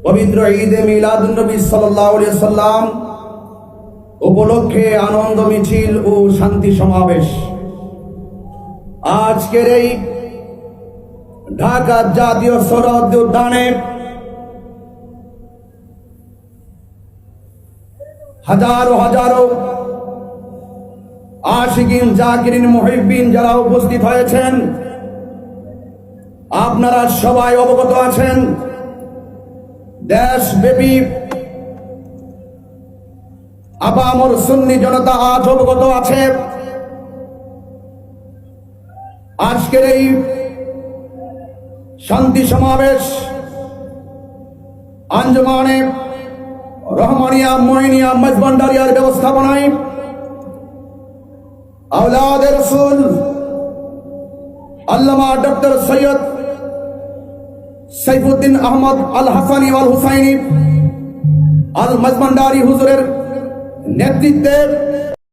পবিত্র ঈদে মিলাদুন্নবী সাল্লাল্লাহু আলাইহি সাল্লাম উপলক্ষে আনন্দ মিছিল ও শান্তি সমাবেশ। আজকের এই ঢাকা জাতীয় সরোবর উদ্যানে হাজারো হাজারো আশিকিন জাকিরিন মুহিব্বিন যারা উপস্থিত হয়েছেন, আপনারা সবাই অবগত আছেন, দেশব্যাপী আপামর সুন্নি জনতা আজ অবগত আছে। আজকের এই শান্তি সমাবেশ আঞ্জুমানে রহমানিয়া মঈনিয়া মেজবান্ডারিয়ার ব্যবস্থাপনায় আওলাদে রাসূল আল্লামা ডক্টর সৈয়দ সাইফুদ্দিন আহমদ আল হাসানি ওয়াল হুসাইনি আল মেজবান্ডারি হুজুরের নেতৃত্বে